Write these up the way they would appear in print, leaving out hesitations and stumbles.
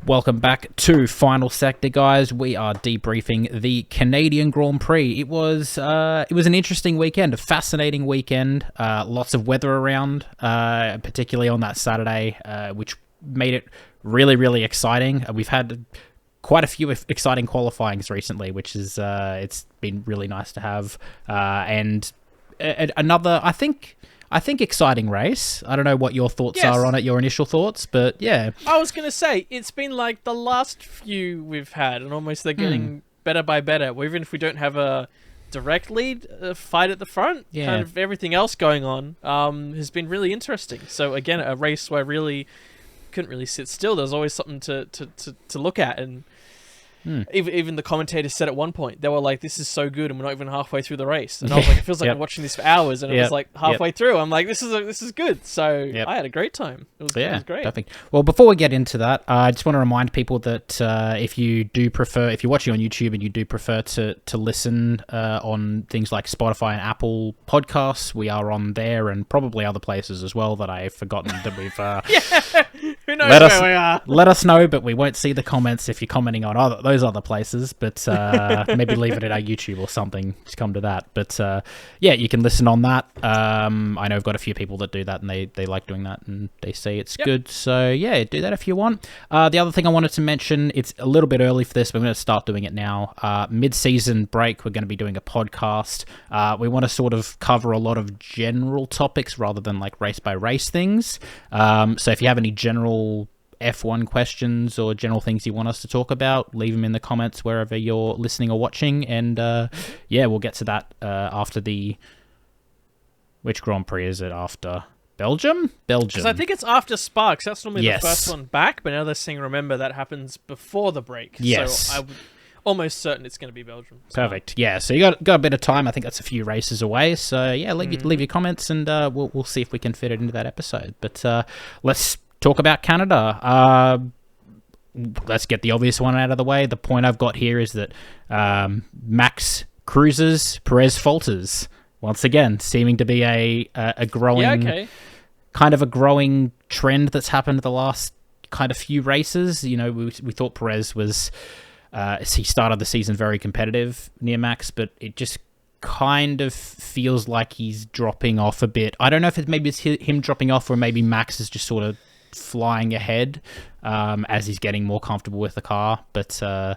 Welcome back to Final Sector, guys. We are debriefing the Canadian Grand Prix. It was an interesting weekend, a fascinating weekend. Lots of weather around, particularly on that Saturday, which made it really, really exciting. We've had quite a few exciting qualifyings recently, which is it's been really nice to have. And another, I think, exciting race. I don't know what your thoughts are on it, your initial thoughts, but yeah. I was going to say, it's been like the last few we've had, and almost they're getting better by better, where even if we don't have a direct lead, fight at the front, kind of everything else going on has been really interesting. So again, a race where I really couldn't really sit still. There's always something to look at, and even the commentators said at one point, they were like, this is so good and we're not even halfway through the race, and I was like, it feels like I'm watching this for hours, and it was like halfway through I'm like, this is good. So I had a great time. It was great. Perfect. Well, before we get into that, I just want to remind people that if you're watching on YouTube and you do prefer to listen on things like Spotify and Apple Podcasts, we are on there, and probably other places as well that I've forgotten that we've who knows where we are. Let us know, but we won't see the comments if you're commenting on those other places, but maybe leave it at our YouTube or something. Just come to that. But you can listen on that. I know I've got a few people that do that, and they like doing that, and they say it's good. So yeah, do that if you want. The other thing I wanted to mention, it's a little bit early for this, but I'm going to start doing it now. Mid-season break, we're going to be doing a podcast. We want to sort of cover a lot of general topics rather than like race by race things. So if you have any general F1 questions or general things you want us to talk about, leave them in the comments wherever you're listening or watching, and we'll get to that after which Grand Prix is it after? Belgium? Because I think it's after Sparks. That's normally the first one back, but now they're saying, remember, that happens before the break. Yes. So I'm almost certain it's going to be Belgium. Perfect. Yeah, so you got a bit of time. I think that's a few races away. So yeah, leave your comments, and we'll see if we can fit it into that episode. But let's talk about Canada. Let's get the obvious one out of the way. The point I've got here is that Max cruises, Perez falters. Once again, seeming to be a growing, kind of a growing trend that's happened the last kind of few races. You know, we thought Perez was, he started the season very competitive near Max, but it just kind of feels like he's dropping off a bit. I don't know if it's him dropping off, or maybe Max is just sort of flying ahead as he's getting more comfortable with the car. But I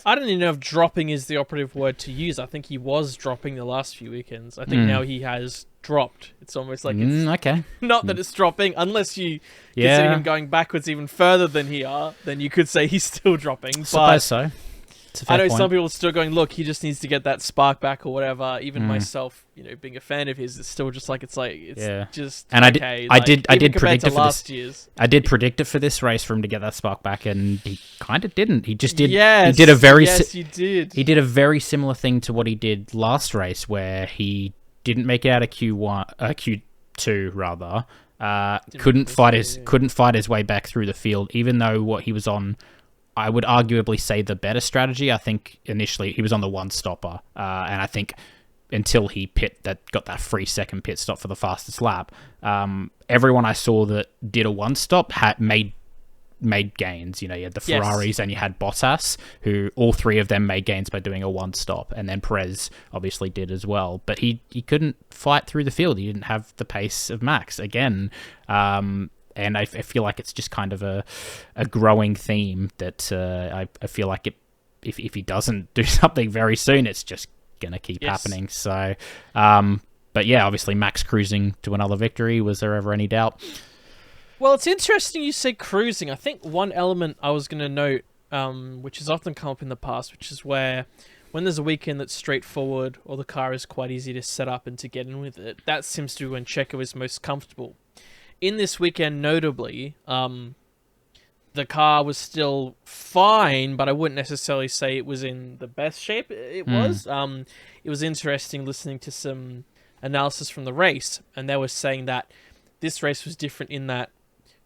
don't even know if dropping is the operative word to use. I think he was dropping the last few weekends. I think now he has dropped. It's almost like it's not that it's dropping, unless you consider him going backwards even further than then you could say he's still dropping. I suppose so. I know some people are still going, look, he just needs to get that spark back or whatever. Even myself, being a fan of his, it's still just like it's just. And okay. I did predict it for last this. Year's. I did predict it for this race for him to get that spark back, and he kind of didn't. He just did. Yes, he did a very. Yes, you did. He did a very similar thing to what he did last race, where he didn't make it out of Q2 rather. Couldn't fight his way back through the field, even though what he was on, I would arguably say the better strategy. I think initially he was on the one stopper, and I think until he got that 3-second pit stop for the fastest lap, everyone I saw that did a one stop had made gains. You had the Ferraris and you had Bottas, who all three of them made gains by doing a one stop, and then Perez obviously did as well. But he couldn't fight through the field. He didn't have the pace of Max again. And I feel like it's just kind of a growing theme that I feel like if he doesn't do something very soon, it's just going to keep happening. So, but yeah, obviously Max cruising to another victory. Was there ever any doubt? Well, it's interesting you say cruising. I think one element I was going to note, which has often come up in the past, which is when there's a weekend that's straightforward or the car is quite easy to set up and to get in with it, that seems to be when Checo is most comfortable. In this weekend, notably, the car was still fine, but I wouldn't necessarily say it was in the best shape it was. It was interesting listening to some analysis from the race, and they were saying that this race was different in that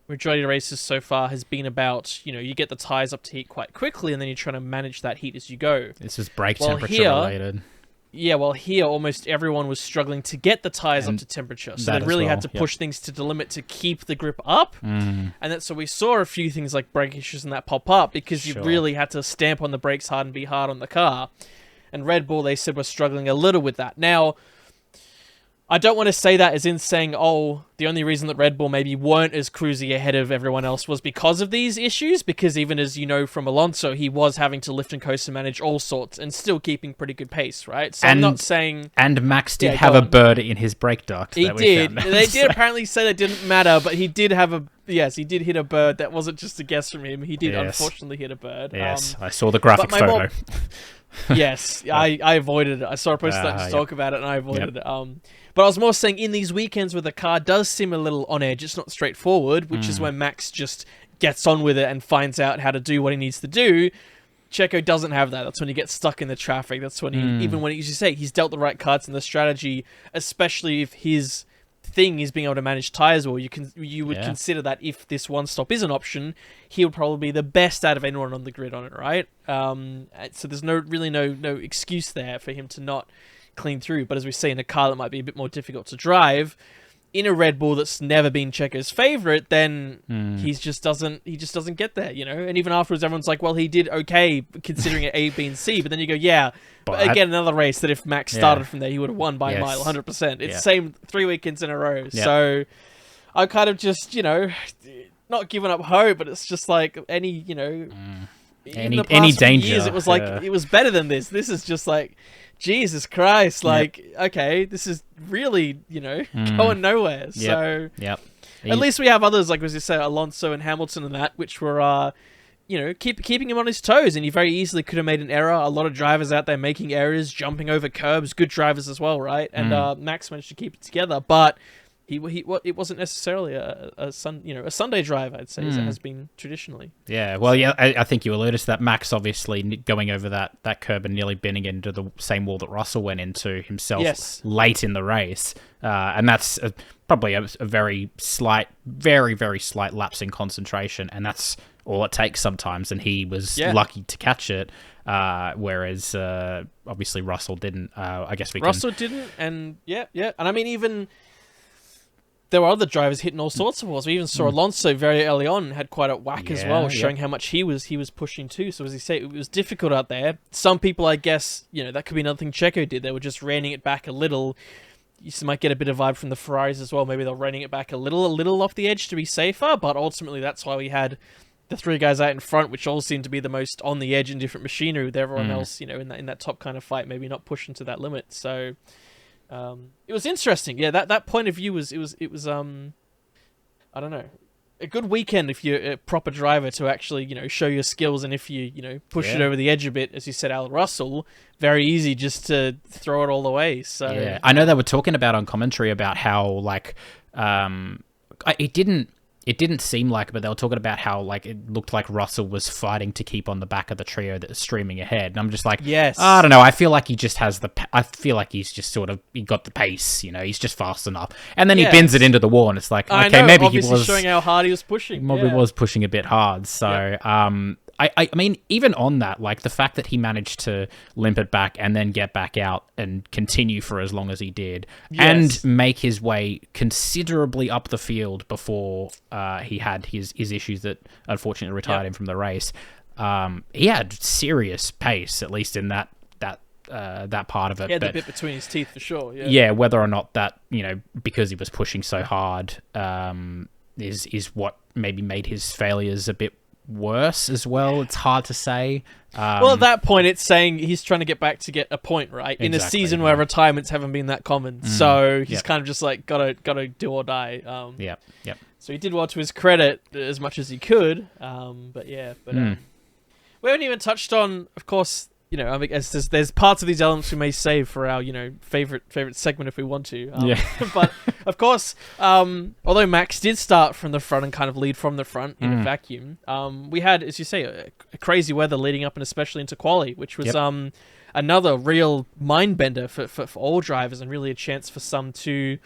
majority of races so far has been about, you get the tyres up to heat quite quickly, and then you're trying to manage that heat as you go. This is brake temperature related. Yeah, well, here almost everyone was struggling to get the tires up to temperature, so they really had to push things to the limit to keep the grip up. And that's so we saw a few things like brake issues and that pop up because you really had to stamp on the brakes hard and be hard on the car. And Red Bull, they said, was struggling a little with that. Now, I don't want to say that as in saying, oh, the only reason that Red Bull maybe weren't as cruisy ahead of everyone else was because of these issues, because even as you know from Alonso, he was having to lift and coast and manage all sorts and still keeping pretty good pace, right? So I'm not saying... And Max did have a bird in his brake duct. He did. They did apparently say that didn't matter, but he did have a... Yes, he did hit a bird. That wasn't just a guess from him. He did unfortunately hit a bird. Yes, I saw the graphic photo. Yes, I avoided it. I saw a post that just talk about it, and I avoided it. But I was more saying in these weekends where the car does seem a little on edge, it's not straightforward, which is when Max just gets on with it and finds out how to do what he needs to do. Checo doesn't have that. That's when he gets stuck in the traffic. That's when he, even when, as you say, he's dealt the right cards in the strategy, especially if his thing is being able to manage tires well. You would consider that if this one stop is an option, he would probably be the best out of anyone on the grid on it, right? So there's no excuse there for him to not clean through. But as we see in a car that might be a bit more difficult to drive, in a Red Bull that's never been Checo's favorite, then he just doesn't get there, you know. And even afterwards, everyone's like, well, he did okay considering it A, B, and C. But then you go, yeah. But again, another race that if Max started from there, he would have won by a mile, 100%. It's the same 3 weekends in a row. Yep. So I kind of just, you know, not giving up hope, but it's just like any, you know, any danger. Years, it was like it was better than this. This is just like, Jesus Christ, like, okay, this is really, you know, going nowhere. So at least we have others, like as you say, Alonso and Hamilton and that, which were, you know, keeping him on his toes, and he very easily could have made an error. A lot of drivers out there making errors, jumping over curbs, good drivers as well, right? And Max managed to keep it together, but it wasn't necessarily a Sunday drive, I'd say, as it has been traditionally. Yeah, well, I think you alluded to that. Max obviously going over that curb and nearly bending into the same wall that Russell went into himself late in the race, and that's probably a very slight, very, very slight lapse in concentration, and that's all it takes sometimes, and he was lucky to catch it, whereas obviously Russell didn't. I guess Russell didn't, and and I mean even... There were other drivers hitting all sorts of walls. We even saw Alonso very early on had quite a whack as well, showing how much he was pushing too. So as you say, it was difficult out there. Some people, I guess, you know, that could be another thing Checo did. They were just reining it back a little. You might get a bit of vibe from the Ferraris as well. Maybe they're reining it back a little off the edge to be safer. But ultimately, that's why we had the three guys out in front, which all seemed to be the most on the edge in different machinery, with everyone else, you know, in that top kind of fight, maybe not pushing to that limit. So. It was interesting. Yeah, that point of view was I don't know, a good weekend if you're a proper driver to actually, you know, show your skills, and if you know, push it over the edge a bit, as you said, Al Russell, very easy just to throw it all the way. So yeah, I know they were talking about on commentary about how like it didn't seem like it, but they were talking about how like it looked like Russell was fighting to keep on the back of the trio that was streaming ahead. And I'm just like, I don't know. I feel like he just has I feel like he's just sort of, he got the pace, you know, he's just fast enough. And then he bends it into the wall, and it's like, okay, maybe he was showing how hard he was pushing. Maybe was pushing a bit hard. So, I mean, even on that, like the fact that he managed to limp it back and then get back out and continue for as long as he did, and make his way considerably up the field before he had his issues that unfortunately retired him from the race. He had serious pace, at least in that part of it. Yeah, the bit between his teeth for sure. Yeah, whether or not that, you know, because he was pushing so hard, is what maybe made his failures a bit worse as well. It's hard to say. Well, at that point, it's saying he's trying to get back to get a point, right? In a season where retirements haven't been that common, so he's kind of just like gotta do or die. So he did well to his credit as much as he could. But we haven't even touched on, of course. You know, I mean, there's parts of these elements we may save for our, you know, favorite segment if we want to. But of course, although Max did start from the front and kind of lead from the front in a vacuum, we had, as you say, a crazy weather leading up and especially into quali, which was another real mind bender for all drivers, and really a chance for some to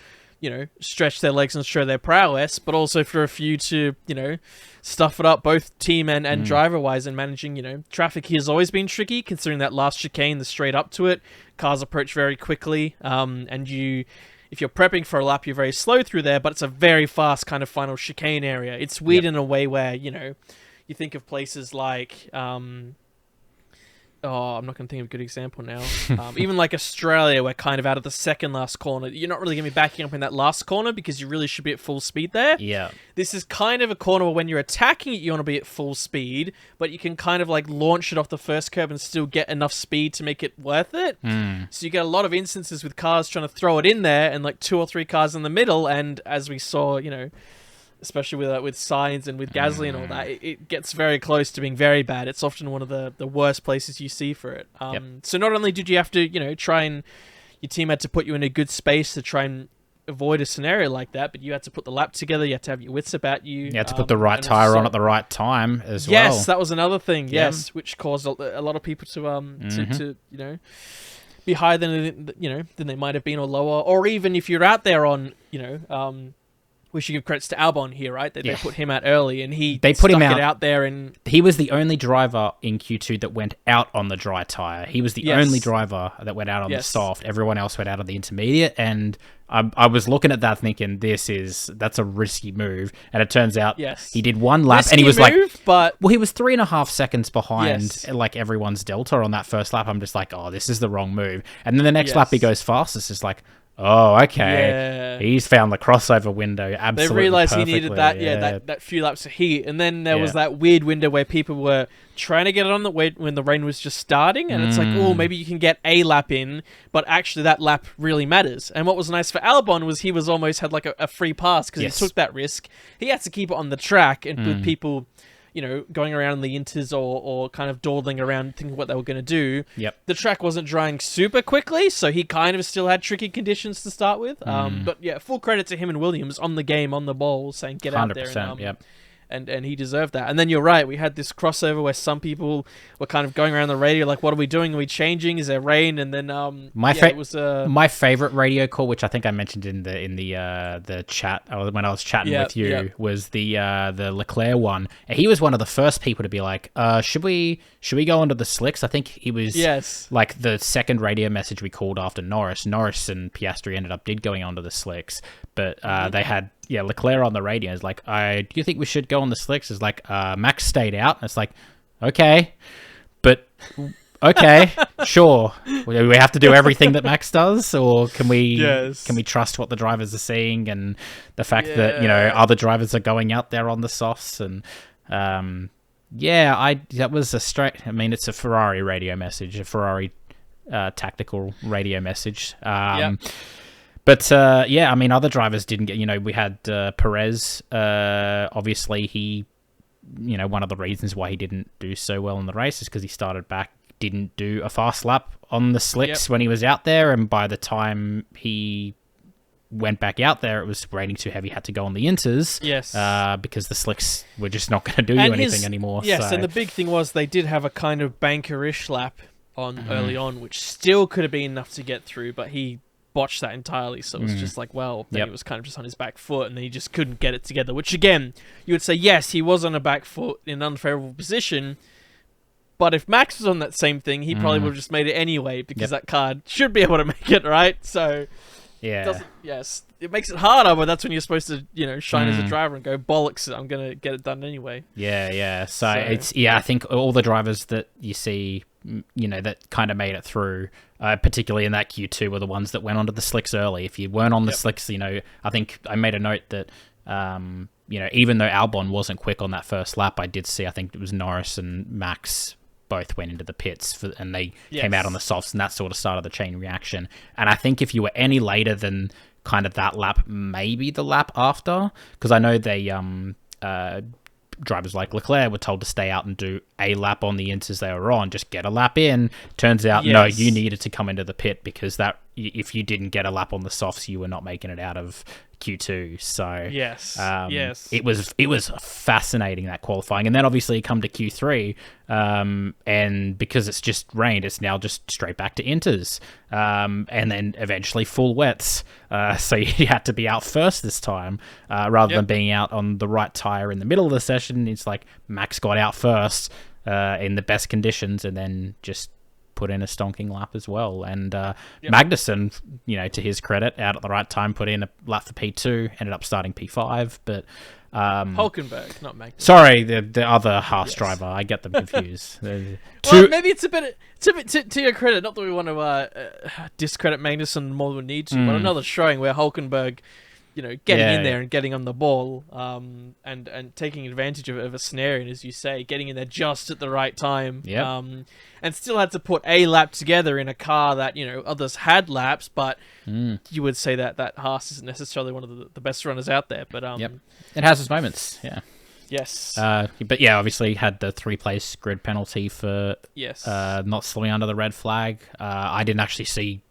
stretch their legs and show their prowess, but also for a few to, stuff it up both team and driver-wise, and managing, traffic here has always been tricky, considering that last chicane, the straight up to it, cars approach very quickly, and if you're prepping for a lap, you're very slow through there, but it's a very fast kind of final chicane area. It's weird in a way where, you think of places like... I'm not going to think of a good example now. Even like Australia, where kind of out of the second last corner, you're not really going to be backing up in that last corner because you really should be at full speed there. Yeah. This is kind of a corner where when you're attacking it, you want to be at full speed, but you can kind of like launch it off the first curve and still get enough speed to make it worth it. So you get a lot of instances with cars trying to throw it in there and like 2 or 3 cars in the middle. And as we saw, especially with signs and with Gasly and all that, it gets very close to being very bad. It's often one of the worst places you see for it. So not only did you have to, try and your team had to put you in a good space to try and avoid a scenario like that, but you had to put the lap together. You had to have your wits about you. You had to put the right tyre on at the right time as well. Yes, that was another thing. Yes, which caused a lot of people to be higher than they might have been, or lower, or even if you're out there on we should give credits to Albon here, right? They put him out early, and they put him out there, and he was the only driver in Q2 that went out on the dry tire. He was the only driver that went out on the soft. Everyone else went out on the intermediate, and I was looking at that thinking, that's a risky move, and it turns out he did one lap, and he was he was 3.5 seconds behind like everyone's delta on that first lap. I'm just like, oh, this is the wrong move, and then the next lap he goes fast. It's just like, oh, okay. Yeah. He's found the crossover window absolutely They realized perfectly. he needed that few laps of heat. And then there was that weird window where people were trying to get it on when the rain was just starting. And it's like, oh, maybe you can get a lap in, but actually that lap really matters. And what was nice for Albon was he was almost had like a free pass because he took that risk. He had to keep it on the track and with people... going around in the inters or kind of dawdling around thinking what they were going to do. The track wasn't drying super quickly, so he kind of still had tricky conditions to start with. But yeah, full credit to him and Williams on the game, on the ball, saying get out there. And he deserved that. And then you're right, we had this crossover where some people were kind of going around the radio like, what are we doing? Are we changing? Is there rain? And then it was my favorite radio call, which I think I mentioned in the chat when I was chatting with you, was the Leclerc one. And he was one of the first people to be like, should we go onto the slicks? I think he was like the second radio message we called after Norris. Norris and Piastri ended up going onto the slicks, but they had Leclerc on the radio is like, do you think we should go on the slicks? It's like, Max stayed out. And it's like, okay, but okay, sure. Do we have to do everything that Max does, or can we trust what the drivers are seeing and the fact that other drivers are going out there on the softs? And that was a straight. I mean, it's a Ferrari radio message, a Ferrari tactical radio message. But, I mean, other drivers didn't get, we had Perez, obviously he, one of the reasons why he didn't do so well in the race is because he started back, didn't do a fast lap on the slicks when he was out there, and by the time he went back out there, it was raining too heavy, had to go on the inters, because the slicks were just not going to do anything anymore. And the big thing was they did have a kind of banker-ish lap on early on, which still could have been enough to get through, but he botched that entirely, so it was just like, well, then he was kind of just on his back foot, and then he just couldn't get it together, which again, you would say, yes, he was on a back foot in an unfavorable position, but if Max was on that same thing, he probably would have just made it anyway, because that car should be able to make it, right? So, it makes it harder, but that's when you're supposed to, shine as a driver and go, bollocks, I'm going to get it done anyway. So it's, I think all the drivers that you see, that kind of made it through, particularly in that Q2, were the ones that went onto the slicks early. If you weren't on the slicks, I think I made a note that, even though Albon wasn't quick on that first lap, I did see, I think it was Norris and Max both went into the pits and they came out on the softs, and that sort of started the chain reaction. And I think if you were any later than kind of that lap, maybe the lap after, because I know they drivers like Leclerc were told to stay out and do a lap on the inters they were on, just get a lap in. Turns out, no, you needed to come into the pit, because that if you didn't get a lap on the softs, you were not making it out of Q2. So Yes. it was fascinating, that qualifying, and then obviously you come to Q3, and because it's just rained, it's now just straight back to inters, and then eventually full wets. So you had to be out first this time, rather than being out on the right tire in the middle of the session. It's like Max got out first in the best conditions, and then just put in a stonking lap as well. And Magnussen, to his credit, out at the right time, put in a lap for P2, ended up starting P5, but Hulkenberg, not Magnussen. Sorry, the other Haas driver. I get them confused. Well, maybe it's a bit to your credit. Not that we want to discredit Magnussen more than we need to, but another showing where Hulkenberg, getting in there and getting on the ball, and taking advantage of a scenario, and as you say, getting in there just at the right time, and still had to put a lap together in a car that others had laps, but you would say that Haas isn't necessarily one of the best runners out there, but it has its moments, Yes. But obviously had the 3-place grid penalty for not slowing under the red flag. I didn't actually see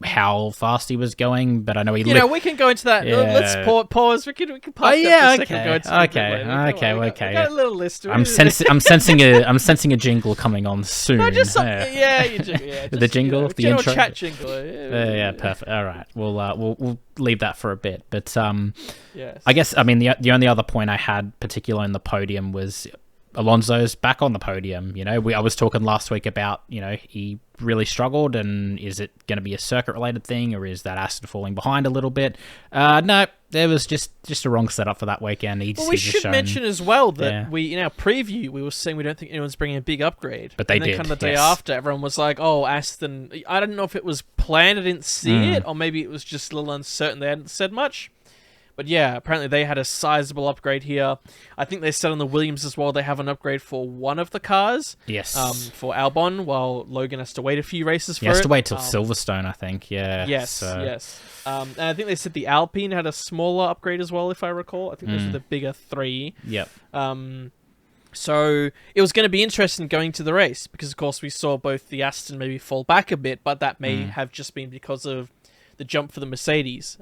how fast he was going, but I know he. We can go into that. Let's pause. We can park that for a second. Okay. We got a little list. I'm sensing a jingle coming on soon. No, just something. The jingle, the general intro, chat jingle. Perfect. All right, we'll leave that for a bit. But yes. I guess the only other point I had, particularly in the podium, was Alonso's back on the podium. I was talking last week about he really struggled, and is it going to be a circuit related thing, or is that Aston falling behind a little bit? No, there was just a wrong setup for that weekend. We should mention as well that we, in our preview, we were saying we don't think anyone's bringing a big upgrade, but they did. Kind of the day after, everyone was like, "Oh, Aston." I don't know if it was planned. I didn't see it, or maybe it was just a little uncertain. They hadn't said much. But apparently they had a sizable upgrade here. I think they said on the Williams as well they have an upgrade for one of the cars. Yes. For Albon, while Logan has to wait a few races for it. He has to wait till Silverstone, I think. Yeah. Yes. And I think they said the Alpine had a smaller upgrade as well, if I recall. I think those were the bigger 3. Yep. So it was going to be interesting going to the race because, of course, we saw both the Aston maybe fall back a bit, but that may have just been because of the jump for the Mercedes.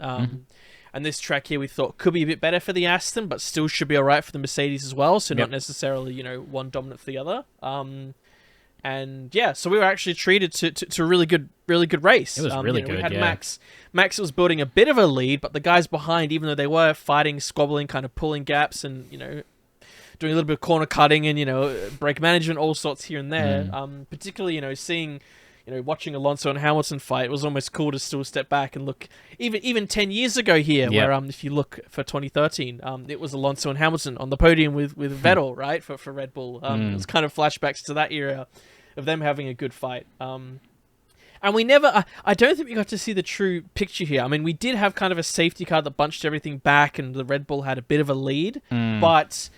And this track here we thought could be a bit better for the Aston, but still should be all right for the Mercedes as well. So not necessarily, one dominant for the other. So we were actually treated to a really good race. It was really good. We had Max. Max was building a bit of a lead, but the guys behind, even though they were fighting, squabbling, kind of pulling gaps, and doing a little bit of corner cutting and brake management, all sorts here and there. Particularly, seeing. Watching Alonso and Hamilton fight, it was almost cool to still step back and look. Even 10 years ago here, where if you look for 2013, it was Alonso and Hamilton on the podium with Vettel, right, for Red Bull. It was kind of flashbacks to that era of them having a good fight. And we never, I don't think we got to see the true picture here. I mean, we did have kind of a safety car that bunched everything back, and the Red Bull had a bit of a lead, but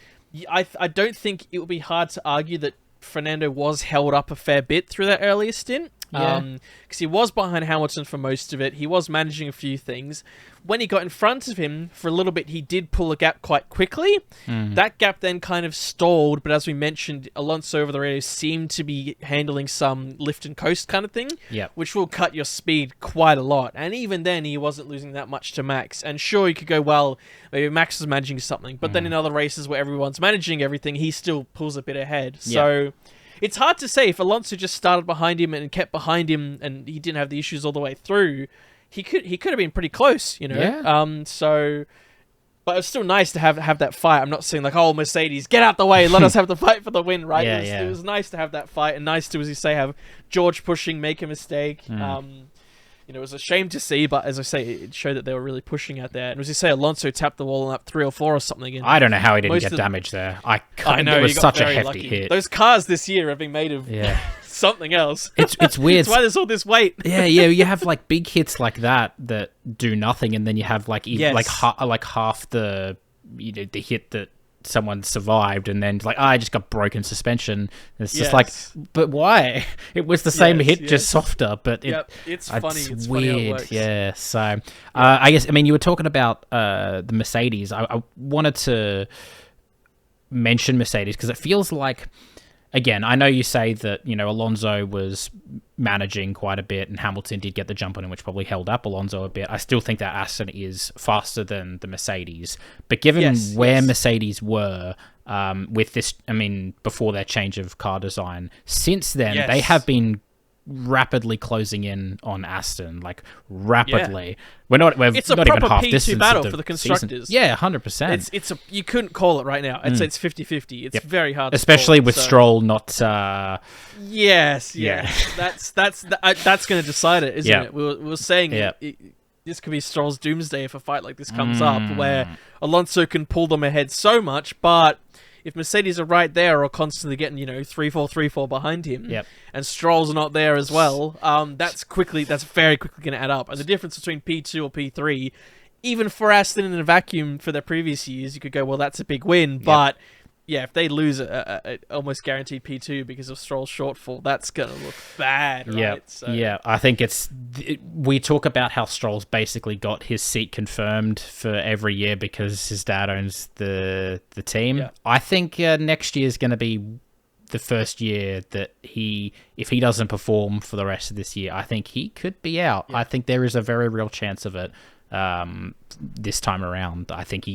I don't think it would be hard to argue that Fernando was held up a fair bit through that earlier stint. Because he was behind Hamilton for most of it. He was managing a few things. When he got in front of him for a little bit, he did pull a gap quite quickly. That gap then kind of stalled, but as we mentioned, Alonso over the radio seemed to be handling some lift and coast kind of thing, which will cut your speed quite a lot. And even then, he wasn't losing that much to Max. And sure, you could go, well, maybe Max was managing something, but then in other races where everyone's managing everything, he still pulls a bit ahead. So it's hard to say if Alonso just started behind him and kept behind him and he didn't have the issues all the way through. He could have been pretty close, but it's still nice to have that fight. I'm not saying like, oh, Mercedes, get out the way, let us have the fight for the win, right? It was nice to have that fight, and nice to, as you say, have George pushing, make a mistake. It was a shame to see, but as I say, it showed that they were really pushing out there. And as you say, Alonso tapped the wall on lap 3 or 4 or something. And I don't know how he didn't get damage there. I know, it was such a hefty hit. Those cars this year have been made of something else. It's weird. That's why there's all this weight. You have like big hits like that do nothing, and then you have like half the the hit that someone survived, and then like, I just got broken suspension. It's just like, but why? It was the same hit, just softer. But it's funny. It's weird. Funny how it works. So I guess, I mean, you were talking about the Mercedes. I wanted to mention Mercedes because it feels like again, I know you say that, Alonso was managing quite a bit and Hamilton did get the jump on him, which probably held up Alonso a bit. I still think that Aston is faster than the Mercedes. But given where Mercedes were with this, before their change of car design, since then, they have been rapidly closing in on Aston, like rapidly. It's a not proper even half P2 distance battle of for the constructors. Season. Yeah, 100%. It's you couldn't call it right now. I'd say it's 50-50. It's very hard, especially to call, with Stroll not. Yes. That's going to decide it, isn't it? We were saying this could be Stroll's doomsday if a fight like this comes up, where Alonso can pull them ahead so much, but if Mercedes are right there or constantly getting, 3-4, 3-4 behind him, and Stroll's not there as well, that's very quickly going to add up. And the difference between P2 or P3, even for Aston in a vacuum for their previous years, you could go, well, that's a big win. But if they lose a almost guaranteed P2 because of Stroll's shortfall, that's going to look bad, right? I think we talk about how Stroll's basically got his seat confirmed for every year because his dad owns the team. Yeah. I think next year is going to be the first year that if he doesn't perform for the rest of this year, I think he could be out. Yeah. I think there is a very real chance of it this time around. I think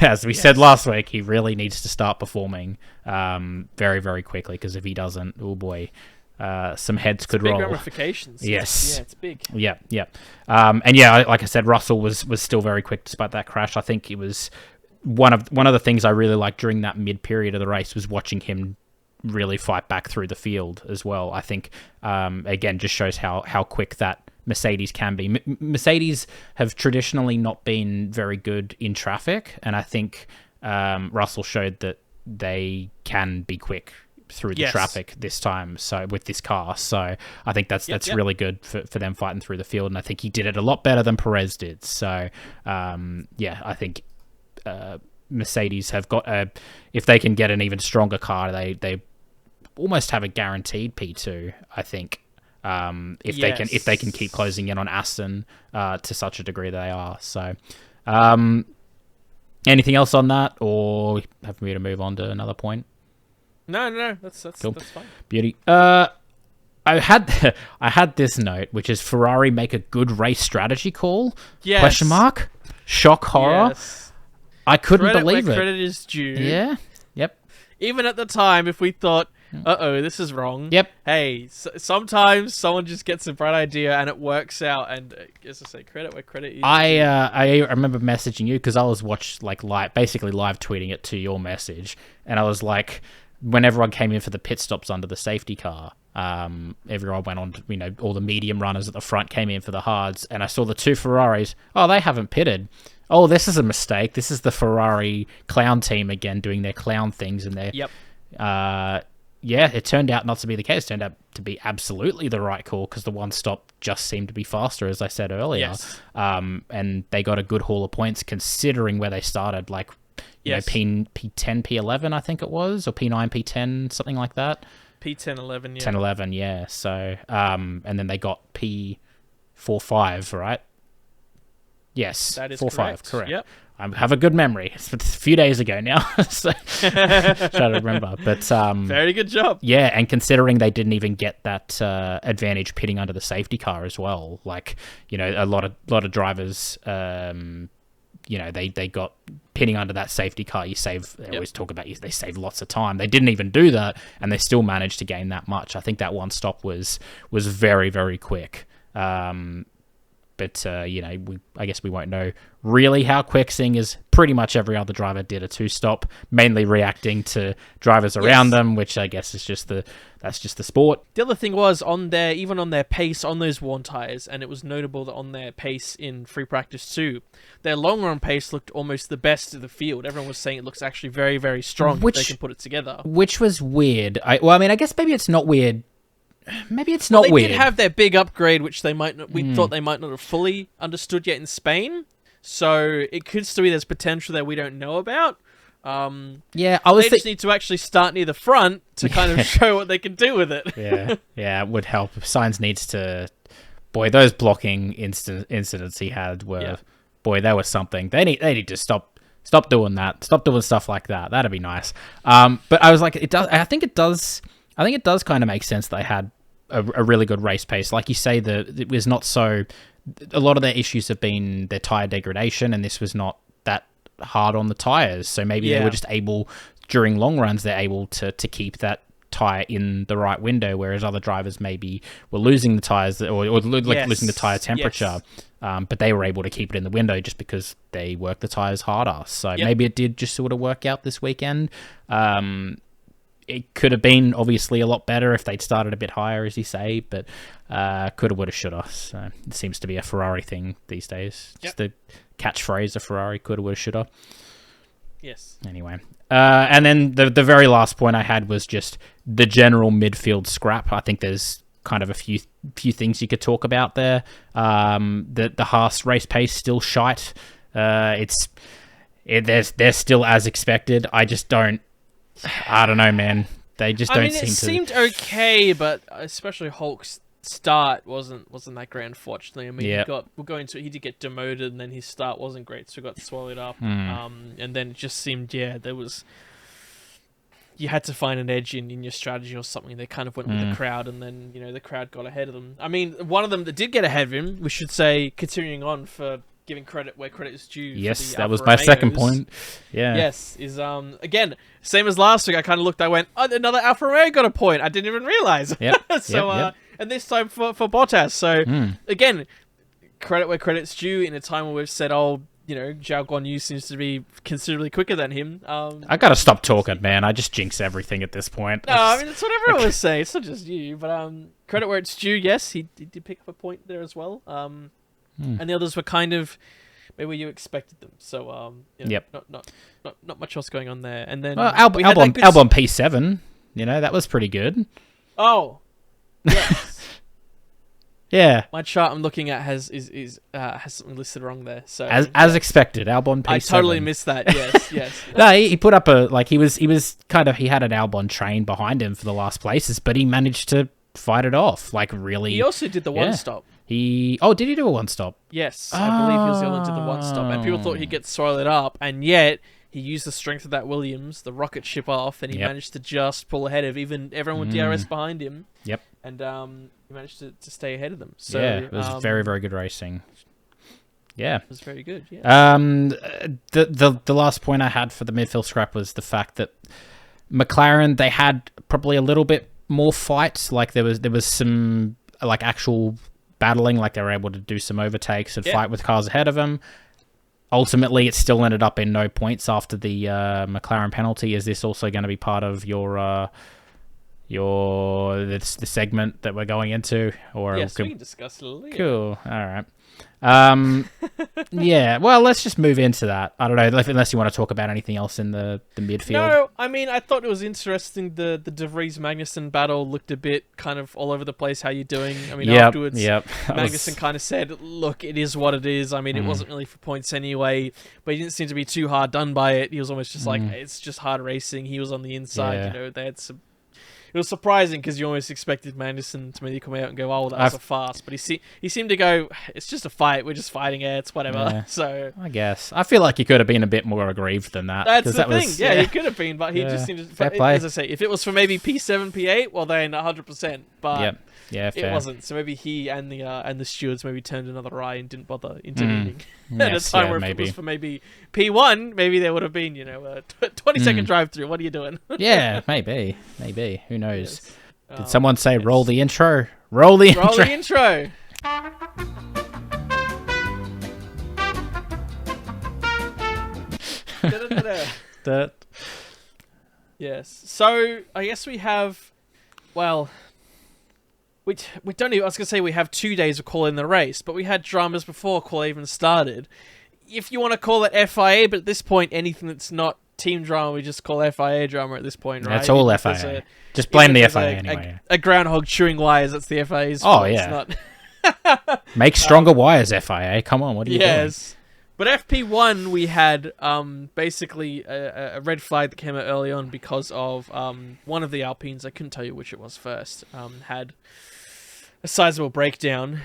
as we said last week, he really needs to start performing very, very quickly, because if he doesn't, oh boy, some heads could roll. Big ramifications. Yes. Yeah, it's big. Yeah. Like I said, Russell was still very quick despite that crash. I think it was one of the things I really liked during that mid period of the race was watching him really fight back through the field as well. I think again just shows how quick that Mercedes can be. Mercedes have traditionally not been very good in traffic, and I think Russell showed that they can be quick through the traffic this time. So with this car, so I think that's really good for them fighting through the field, and I think he did it a lot better than Perez did. So I think Mercedes have got if they can get an even stronger car, they almost have a guaranteed P2. I think. If they can keep closing in on Aston to such a degree they are. So anything else on that, or have we to move on to another point? No, that's cool. That's fine. Beauty. I had this note, which is Ferrari make a good race strategy call? Yes. Question mark? Shock horror? Yes. I couldn't believe it. Credit is due. Yeah. Yep. Even at the time, if we thought, this is wrong. Yep. Hey, sometimes someone just gets a bright idea and it works out. And as I say, credit where credit is. I remember messaging you because I was basically live tweeting it to your message, and I was like, when everyone came in for the pit stops under the safety car, everyone went on to, all the medium runners at the front came in for the hards, and I saw the two Ferraris. Oh, they haven't pitted. Oh, this is a mistake. This is the Ferrari clown team again doing their clown things and their. Yep. It turned out not to be the case. It turned out to be absolutely the right call because the one stop just seemed to be faster, as I said earlier. Yes. And they got a good haul of points considering where they started, like P10, P11, I think it was, or P9, P10, something like that. P10, 11, yeah. 10, 11, yeah. So, and then they got P4, 5, right? Yes, that is 4-5, correct. Yep. I have a good memory. It's a few days ago now, so try to remember. But very good job. Yeah, and considering they didn't even get that advantage pitting under the safety car as well, like a lot of drivers, they got pitting under that safety car. They always talk about they save lots of time. They didn't even do that, and they still managed to gain that much. I think that one stop was very, very quick. But, I guess we won't know really how quick, seeing as pretty much every other driver did a two-stop, mainly reacting to drivers around them, which I guess is that's just the sport. The other thing was, even on their pace on those worn tyres, and it was notable that on their pace in free practice too, their long-run pace looked almost the best of the field. Everyone was saying it looks actually very, very strong if they can put it together. Which was weird. I guess maybe it's not weird. Maybe it's not weird. They did have their big upgrade, which we thought they might not have fully understood yet in Spain. So it could still be there's potential that we don't know about. They just need to actually start near the front to kind of show what they can do with it. Yeah, it would help. Sainz needs to. Boy, those blocking incidents he had were. Boy, that was something. They need to stop Stop doing that. Stop doing stuff like that. That'd be nice. But I was like, it does. I think it does. I think it does kind of make sense they had a really good race pace. Like you say, it was not so. A lot of their issues have been their tire degradation, and this was not that hard on the tires. So maybe they were just able, during long runs, they're able to keep that tire in the right window, whereas other drivers maybe were losing the tires or losing the tire temperature. But they were able to keep it in the window just because they worked the tires harder. So maybe it did just sort of work out this weekend. It could have been obviously a lot better if they'd started a bit higher, as you say, but coulda, woulda, shoulda. So it seems to be a Ferrari thing these days. Just the catchphrase of Ferrari, coulda, woulda, shoulda. Yes. Anyway. And then the very last point I had was just the general midfield scrap. I think there's kind of a few things you could talk about there. The Haas race pace still shite. They're still as expected. I don't know, man. They just don't seem to. It seemed okay, but especially Hulk's start wasn't that great, unfortunately. I mean, he did get demoted, and then his start wasn't great, so he got swallowed up. And then it just seemed, you had to find an edge in your strategy or something. They kind of went with the crowd, and then the crowd got ahead of them. I mean, one of them that did get ahead of him, we should say, continuing on for giving credit where credit is due. Yes, that was my second point. Yeah. Yes, is again same as last week. I kind of looked. I went, another Alfa Romeo got a point. I didn't even realize. Yep. So and this time for Bottas. So again, credit where credit's due. In a time where we've said, Zhao Guan Yu seems to be considerably quicker than him. I gotta stop talking, man. I just jinx everything at this point. No, I mean that's what everyone was saying. It's not just you, but credit where it's due. Yes, he did pick up a point there as well. And the others were kind of maybe where you expected them. So not much else going on there. And then Albon P7, that was pretty good. Oh, yes. Yeah. My chart I'm looking at has something listed wrong there. So as expected, Albon P7. I totally missed that. Yes. No, he put up he was he had an Albon train behind him for the last places, but he managed to fight it off. Really. He also did the one stop. Did he do a one stop? Yes, I believe he was the only one who did the one stop, and people thought he'd get swallowed up, and yet he used the strength of that Williams, the rocket ship off, and he managed to just pull ahead of even everyone with DRS behind him. Yep. And he managed to stay ahead of them. So it was very, very good racing. Yeah, it was very good. Yeah. The last point I had for the midfield scrap was the fact that McLaren, they had probably a little bit more fights. There was some actual battling, they were able to do some overtakes and fight with cars ahead of them. Ultimately, it still ended up in no points after the McLaren penalty. Is this also going to be part of the segment that we're going into? Or yes, we can discuss it a little. Cool. All right. Yeah, well, let's just move into that. I don't know, unless you want to talk about anything else in the midfield. No, I mean, I thought it was interesting. The De Vries Magnussen battle looked a bit kind of all over the place. How you doing? I mean, afterwards, Magnussen kind of said, look, it is what it is. I mean, it wasn't really for points anyway, but he didn't seem to be too hard done by it. He was almost just like, it's just hard racing. He was on the inside, they had some. It was surprising because you almost expected Magnussen to maybe come out and go, "Oh, that was a farce," but he seemed to go, "It's just a fight. We're just fighting it. It's whatever." Yeah, so I guess I feel like he could have been a bit more aggrieved than that. That's the thing. He could have been, but he just seemed to. Fair play. As I say, if it was for maybe P7, P8, well, then 100%. But fair. It wasn't. So maybe he and the stewards maybe turned another eye and didn't bother intervening. At a time where if it was for maybe P1, maybe there would have been, a 20-second drive-through. What are you doing? Yeah, maybe. Who knows? Yes. Did someone say roll the intro? Roll the intro. Yes. So I guess we have, well, we don't even. I was gonna say we have 2 days of calling the race, but we had dramas before call even started. If you want to call it FIA, but at this point, anything that's not team drama, we just call FIA drama at this point, right? That's all FIA. Just blame the FIA anyway. A groundhog chewing wires, that's the FIA's fault. Oh, yeah. Make stronger wires, FIA. Come on, what are you doing? But FP1, we had basically a red flag that came out early on because of one of the Alpines, I couldn't tell you which it was first, had a sizable breakdown.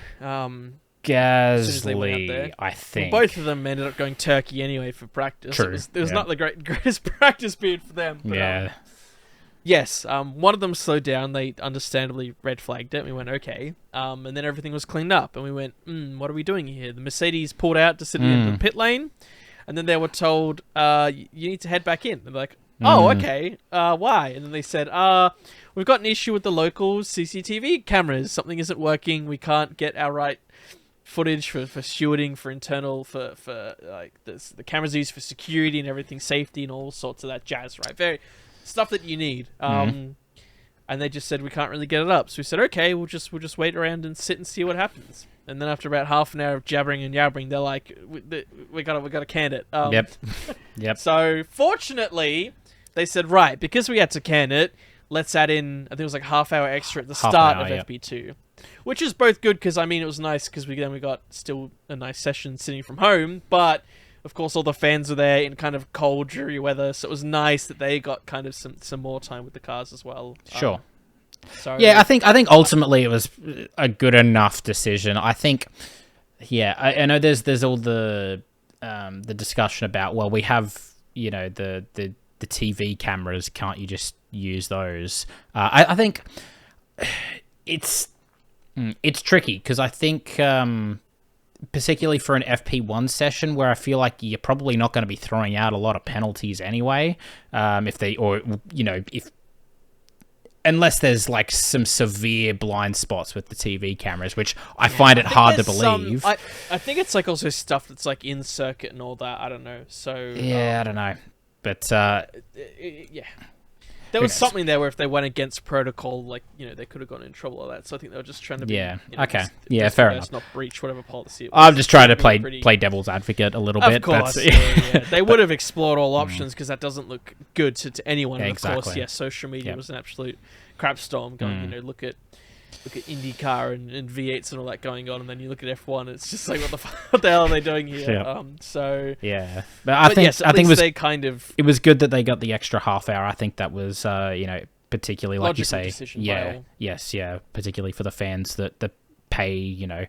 as soon as they went out there. Gasly, I think. Well, both of them ended up going Turkey anyway for practice. True. It was not the greatest practice period for them. But, Yeah. yes, one of them slowed down. They understandably red flagged it. We went, okay. And then everything was cleaned up. And we went, what are we doing here? The Mercedes pulled out to sit in the pit lane. And then they were told, you need to head back in. They're like, oh, okay. Why? And then they said, we've got an issue with the local CCTV cameras. Something isn't working. We can't get our right footage for stewarding, for internal, for like the cameras used for security and everything, safety and all sorts of that jazz, right? Very stuff that you need. And they just said we can't really get it up. So we said, okay, we'll just wait around and sit and see what happens. And then after about half an hour of jabbering and yabbering, they're like, we gotta can it. Yep. So fortunately, they said, right, because we had to can it, let's add in, I think it was like half hour extra at the start of FP2. Which is both good because, I mean, it was nice because we got still a nice session sitting from home. But, of course, all the fans were there in kind of cold, dreary weather. So it was nice that they got kind of some more time with the cars as well. Sure. So yeah, I think ultimately it was a good enough decision. I think, yeah, I know there's all the discussion about, well, we have, you know, the TV cameras. Can't you just use those? I think it's tricky because I think, particularly for an FP1 session where I feel like you're probably not going to be throwing out a lot of penalties anyway, unless there's like some severe blind spots with the TV cameras, which I find it hard to believe. I think it's like also stuff that's like in circuit and all that. I don't know. So yeah, I don't know, but yeah. There was something there where if they went against protocol, like, you know, they could have gotten in trouble with that. So I think they were just trying to be... Yeah, you know, okay. just, Yeah, fair enough. not breach whatever policy it was. I'm just trying to play devil's advocate a little bit. Of course, yeah. They would have explored all options because that doesn't look good to anyone. And of course, yes, social media was an absolute crap storm going, you know, look at IndyCar and V8s and all that going on, and then you look at F1, it's just like, what the hell are they doing here? Yeah. So yeah, but I think yes, I think they kind of... It was good that they got the extra half hour. I think that was, you know, particularly like you say, particularly for the fans that pay, you know.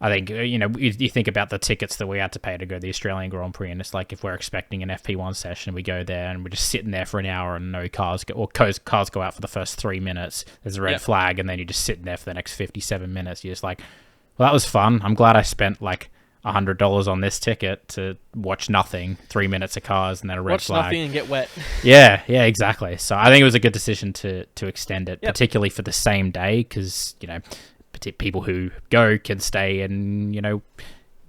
I think, you know, you think about the tickets that we had to pay to go to the Australian Grand Prix, and it's like if we're expecting an FP1 session, we go there and we're just sitting there for an hour and no cars go, or cars go out for the first 3 minutes. There's a red flag, and then you're just sitting there for the next 57 minutes. You're just like, well, that was fun. I'm glad I spent like $100 on this ticket to watch nothing, 3 minutes of cars, and then a red flag. Watch nothing and get wet. yeah, exactly. So I think it was a good decision to extend it, particularly for the same day, because, you know, people who go can stay and, you know,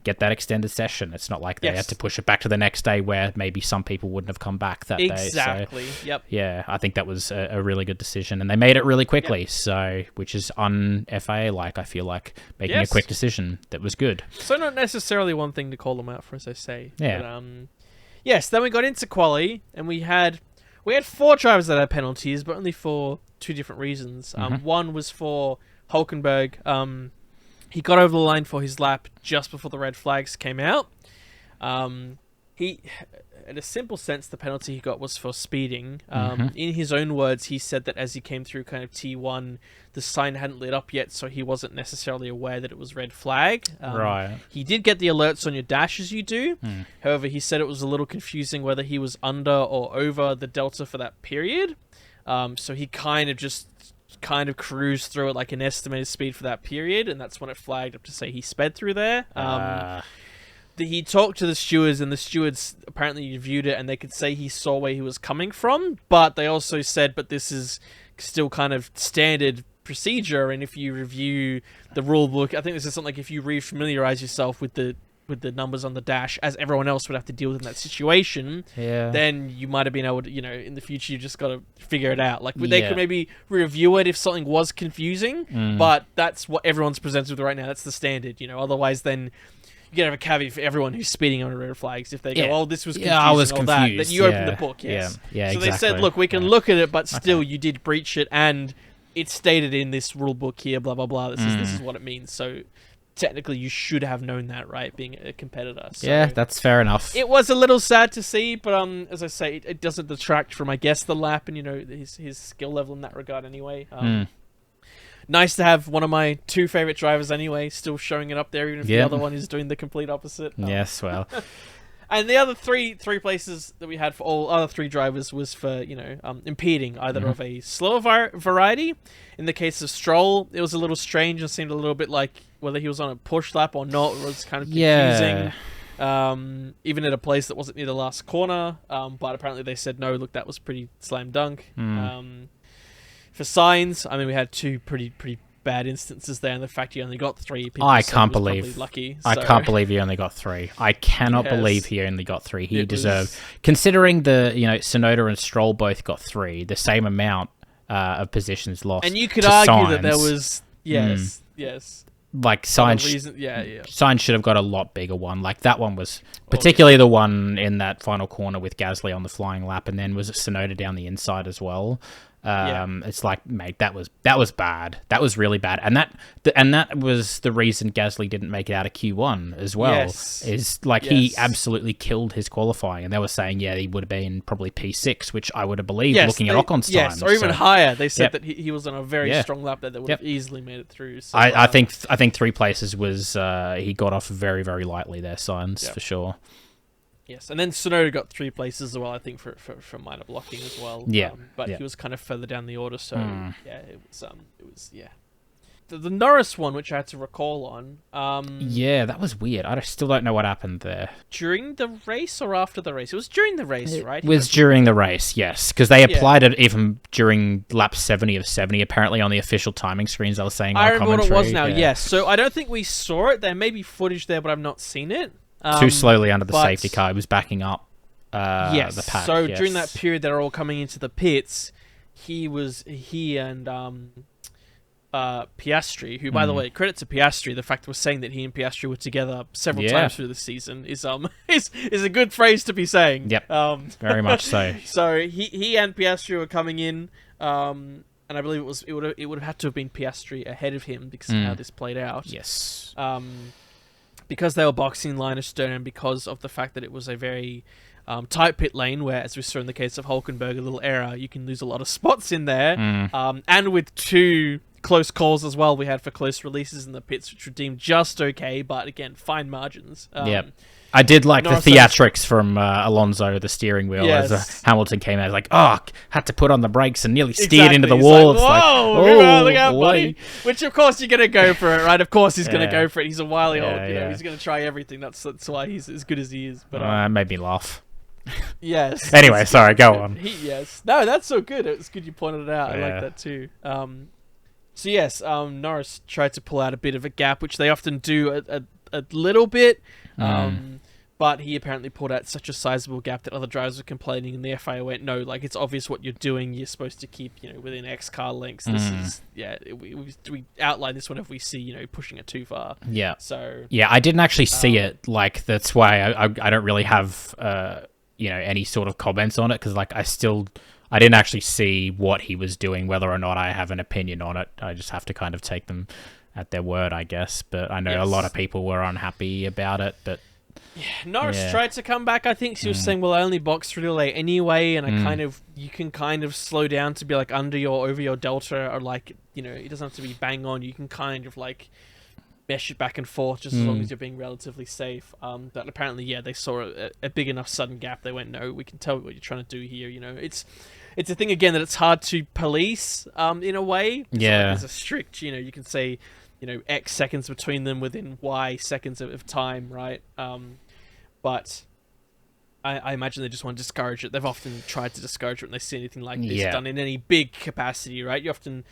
get that extended session. It's not like they had to push it back to the next day where maybe some people wouldn't have come back that day. Exactly. So, yeah, I think that was a really good decision, and they made it really quickly. So, which is un-FIA like. I feel like making a quick decision that was good. So not necessarily one thing to call them out for, as I say. Yeah. But, yes. Then we got into quali, and we had 4 drivers that had penalties, but only for 2 different reasons. One was for Hulkenberg. He got over the line for his lap just before the red flags came out. He, in a simple sense, the penalty he got was for speeding. In his own words, he said that as he came through kind of T1, the sign hadn't lit up yet, so he wasn't necessarily aware that it was red flag. Right. He did get the alerts on your dash as you do. However, he said it was a little confusing whether he was under or over the delta for that period. So he kind of cruised through it like an estimated speed for that period, and that's when it flagged up to say he sped through there. He talked to the stewards, and the stewards apparently reviewed it, and they could say he saw where he was coming from, but they also said, but this is still kind of standard procedure, and if you review the rule book, I think this is something like if you re-familiarize yourself with the numbers on the dash, as everyone else would have to deal with in that situation, then you might have been able to, you know, in the future, you just got to figure it out. Like, they could maybe review it if something was confusing, but that's what everyone's presented with right now. That's the standard, you know. Otherwise, then you gotta have a caveat for everyone who's speeding on red flags. If they go, oh, this was confusing, I was all confused. that, then you open the book, yes. Yeah, so exactly. they said, look, we can look at it, but still, you did breach it, and it's stated in this rule book here, blah, blah, blah. This is what it means. So technically you should have known that, right, being a competitor. So yeah, that's fair enough. It was a little sad to see, but as I say, it doesn't detract from, I guess, the lap and, you know, his skill level in that regard anyway. nice to have one of my two favorite drivers anyway still showing it up there, even if the other one is doing the complete opposite. Yes, well. And the other three places that we had for all other three drivers was for, impeding either of a slower variety. In the case of Stroll, it was a little strange and seemed a little bit like whether he was on a push lap or not. It was kind of confusing. Even at a place that wasn't near the last corner. But apparently they said, no, look, that was pretty slam dunk. For signs, I mean, we had two pretty bad instances there, and the fact he only got 3 people. I can't believe lucky. I can't believe he only got 3. I cannot believe he only got 3. He deserved, considering the Tsunoda and Stroll both got 3, the same amount of positions lost. And you could argue that there was yes. Like Sainz should have got a lot bigger one. Like that one was particularly the one in that final corner with Gasly on the flying lap, and then was it Tsunoda down the inside as well. It's like, mate, that was bad. That was really bad, and that was the reason Gasly didn't make it out of Q1 as well. He absolutely killed his qualifying, and they were saying he would have been probably P6, which I would have believed looking at Ocon's time. Yes, or even higher. They said that he was on a very strong lap that would have easily made it through. So, I think 3 places was he got off very, very lightly there, signs for sure. Yes, and then Tsunoda got 3 places as well, I think, for minor blocking as well. But he was kind of further down the order, so it was the Norris one, which I had to recall on. That was weird. I still don't know what happened there. During the race or after the race? It was during the race, right? It was during the race, yes, because they applied it even during lap 70 of 70. Apparently, on the official timing screens, I was saying. I remember what it was now. Yes, so I don't think we saw it. There may be footage there, but I've not seen it. Too slowly under the safety car. He was backing up the pack. So during that period they're all coming into the pits, he and Piastri, who, by the way, credit to Piastri, the fact that we're saying that he and Piastri were together several times through the season is a good phrase to be saying. Yep. Very much so. So he and Piastri were coming in, and I believe it would have had to have been Piastri ahead of him because of how this played out. Yes. Because they were boxing line astern, and because of the fact that it was a very tight pit lane, where, as we saw in the case of Hulkenberg, a little error, you can lose a lot of spots in there. And with 2 close calls as well, we had for close releases in the pits, which were deemed just okay, but again, fine margins. I did like the theatrics from Alonso, the steering wheel, as Hamilton came out, like, had to put on the brakes and nearly steered into the wall. It's like, whoa, look out, buddy. Which, of course, you're going to go for it, right? Of course he's going to go for it. He's a wily old, he's going to try everything. That's why he's as good as he is. But it made me laugh. Yes. Anyway, sorry, go on. No, that's so good. It's good you pointed it out. I like that too. So yes, Norris tried to pull out a bit of a gap, which they often do a little bit. But he apparently pulled out such a sizable gap that other drivers were complaining, and the FIA went, no, like, it's obvious what you're doing. You're supposed to keep, within X car lengths. This is, we outline this whenever we see, pushing it too far. Yeah. So. Yeah, I didn't actually see it. Like, that's why I don't really have, any sort of comments on it, because, like, I didn't actually see what he was doing, whether or not I have an opinion on it. I just have to kind of take them at their word, I guess. But I know a lot of people were unhappy about it, but. Yeah, Norris tried to come back. I think she was saying, well, I only boxed through the lane anyway, and you can kind of slow down to be like under your, over your delta, or like, it doesn't have to be bang on. You can kind of like mesh it back and forth just as long as you're being relatively safe. But apparently, they saw a big enough sudden gap. They went, no, we can tell what you're trying to do here. It's a thing again that it's hard to police in a way. There's a strict, you can say, X seconds between them within Y seconds of time, right? But I imagine they just want to discourage it. They've often tried to discourage it when they see anything like this done in any big capacity, right? You often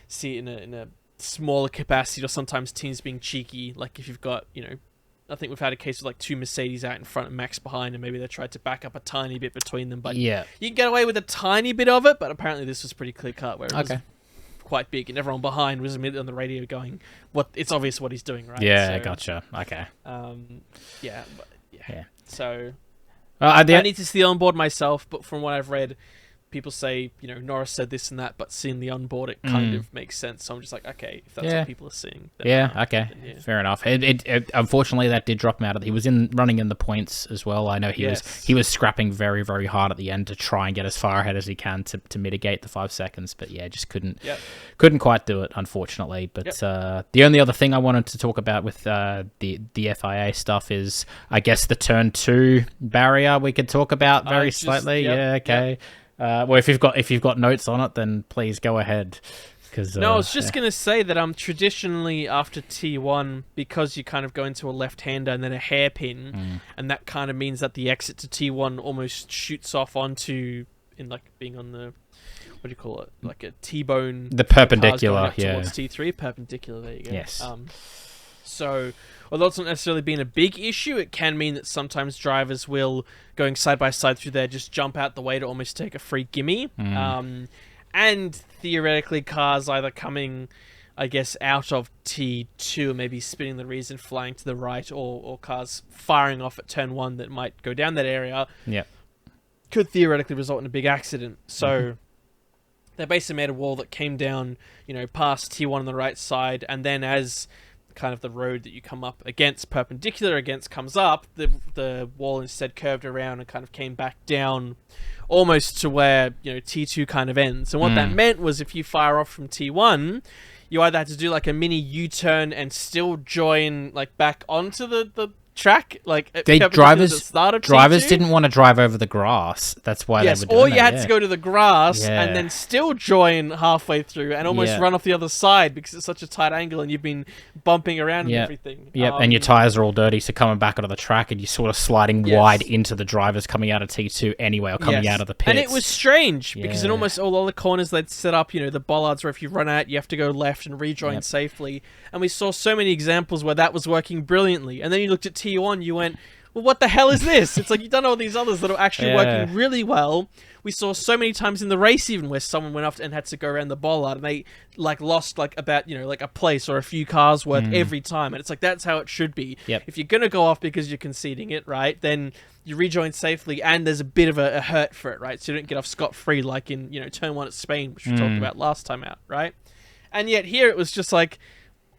see it in a smaller capacity, or sometimes teams being cheeky. Like if you've got, I think we've had a case of like 2 Mercedes out in front and Max behind, and maybe they tried to back up a tiny bit between them. But you can get away with a tiny bit of it, but apparently this was pretty clear cut, where it was quite big, and everyone behind was immediately on the radio going, "What? It's obvious what he's doing, right?" Yeah, gotcha. Okay. So I need to see on board myself, but from what I've read, people say, Norris said this and that, but seeing the onboard, it kind of makes sense. So I'm just like, okay, if that's what people are seeing. Then, okay. Then, Fair enough. It unfortunately, that did drop him out. He was running in the points as well. I know he was scrapping very, very hard at the end to try and get as far ahead as he can to mitigate the 5 seconds. But yeah, just couldn't quite do it, unfortunately. But the only other thing I wanted to talk about with the FIA stuff is, I guess, the turn 2 barrier we could talk about very slightly. Okay. Well, if you've got notes on it, then please go ahead. No, I was just going to say that traditionally after T1, because you kind of go into a left-hander and then a hairpin, and that kind of means that the exit to T1 almost shoots off onto, being on the, what do you call it, like a T-bone. The perpendicular, towards T3, perpendicular, there you go. Yes. So, although it's not necessarily been a big issue, it can mean that sometimes drivers will, going side by side through there, just jump out the way to almost take a free gimme. And theoretically, cars either coming, I guess, out of T2 and maybe spinning the rears and flying to the right, or cars firing off at turn 1 that might go down that area, could theoretically result in a big accident. So they basically made a wall that came down, past T1 on the right side, and then as kind of the road that you come up against, perpendicular against, comes up, the wall instead curved around and kind of came back down almost to where T2 kind of ends. And what that meant was, if you fire off from T1, you either had to do like a mini U-turn and still join back onto the track, drivers didn't want to drive over the grass. That's why they were doing or you had to go to the grass and then still join halfway through and almost run off the other side because it's such a tight angle and you've been bumping around and everything. And your tires are all dirty, so coming back onto the track and you're sort of sliding wide into the drivers coming out of T2 anyway, or coming out of the pits. And it was strange because in almost all the corners they'd set up, the bollards where if you run out, you have to go left and rejoin safely. And we saw so many examples where that was working brilliantly. And then you looked at T1, you went, well, what the hell is this? It's like you've done all these others that are actually working really well. We saw so many times in the race even where someone went off and had to go around the bollard and they lost about a place or a few cars worth every time. And it's like, that's how it should be. If you're going to go off because you're conceding it, right, then you rejoin safely and there's a bit of a hurt for it, right? So you don't get off scot-free like in, turn 1 at Spain, which we talked about last time out, right? And yet here it was just like,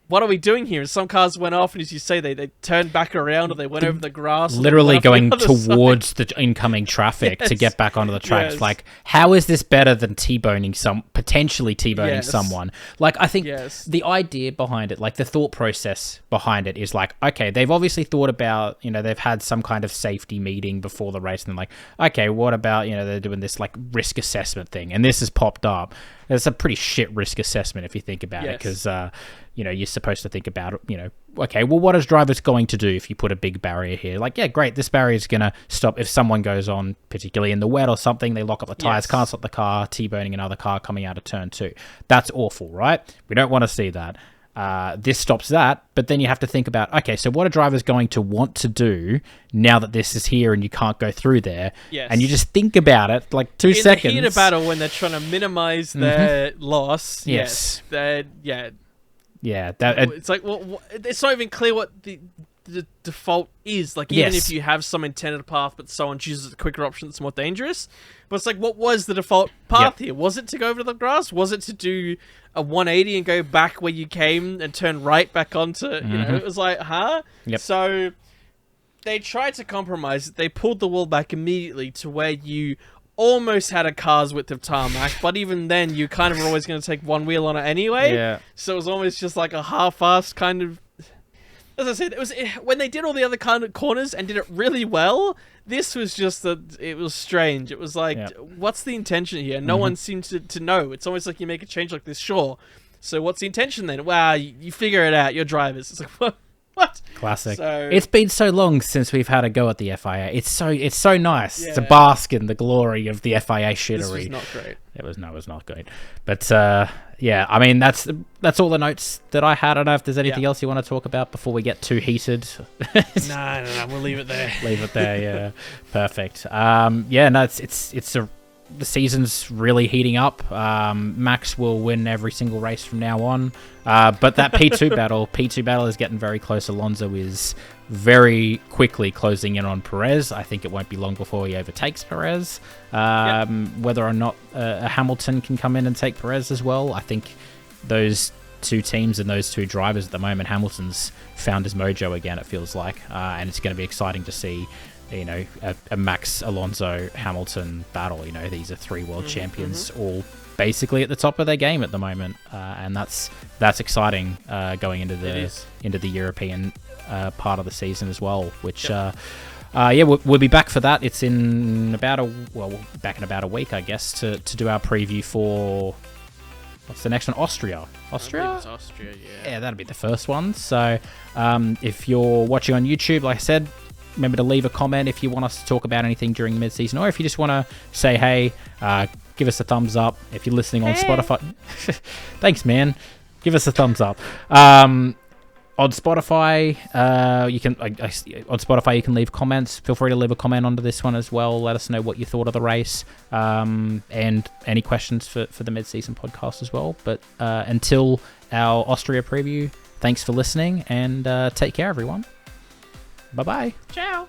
what are we doing here? And some cars went off, and as you say, they turned back around, or they went over the grass. Literally going towards the incoming traffic to get back onto the tracks. Like, how is this better than potentially T-boning someone? Like, I think the idea behind it, like the thought process behind it is like, okay, they've obviously thought about, they've had some kind of safety meeting before the race, and they're like, okay, what about, they're doing this like risk assessment thing, and this has popped up. It's a pretty shit risk assessment if you think about it, because you're supposed to think about, okay, well, what is drivers going to do if you put a big barrier here? Like, yeah, great, this barrier is going to stop if someone goes on, particularly in the wet or something, they lock up the tires, can't stop the car, T-boning another car coming out of turn 2. That's awful, right? We don't want to see that. This stops that, but then you have to think about, okay, so what are drivers going to want to do now that this is here and you can't go through there? And you just think about it, like 2 seconds. In the heat of battle, when they're trying to minimize their loss, it's like, well, it's not even clear what the default is. Like, even if you have some intended path, but someone chooses a quicker option that's more dangerous. But it's like, what was the default path here? Was it to go over the grass? Was it to do a 180 and go back where you came and turn right back onto, it was like, huh? So they tried to compromise. They pulled the wall back immediately to where you almost had a car's width of tarmac, but even then you kind of were always going to take one wheel on it anyway. So it was almost just like a half-assed kind of... As I said, when they did all the other kind of corners and did it really well, this was just it was strange. It was like, what's the intention here? No one seemed to know. It's almost like you make a change like this, sure. So what's the intention then? Wow, you figure it out. You're drivers. It's like, what? Classic. So, it's been so long since we've had a go at the FIA. It's so nice to bask in the glory of the FIA shittery. This was not great. It was not great. But I mean, that's all the notes that I had. I don't know if there's anything else you want to talk about before we get too heated. No, we'll leave it there. Leave it there. Yeah, perfect. No, it's the season's really heating up. Max will win every single race from now on. But that P2 battle is getting very close. Alonso is very quickly closing in on Perez. I think it won't be long before he overtakes Perez. Whether or not Hamilton can come in and take Perez as well, I think those two teams and those two drivers at the moment, Hamilton's found his mojo again, it feels like. And it's going to be exciting to see, you know, a Max, Alonso, Hamilton battle. You know, these are three world champions all basically at the top of their game at the moment. And that's exciting going into the European part of the season as well, which we'll be back for that. It's in about a week, I guess, to do our preview for what's the next one? Austria. I think it's Austria, Yeah, that'll be the first one. So if you're watching on YouTube, like I said, remember to leave a comment if you want us to talk about anything during the mid-season, or if you just want to say hey, give us a thumbs up. If you're listening on Spotify, thanks, man. Give us a thumbs up. On Spotify, you can leave comments. Feel free to leave a comment onto this one as well. Let us know what you thought of the race, and any questions for the mid-season podcast as well. But until our Austria preview, thanks for listening, and take care, everyone. Bye-bye. Ciao.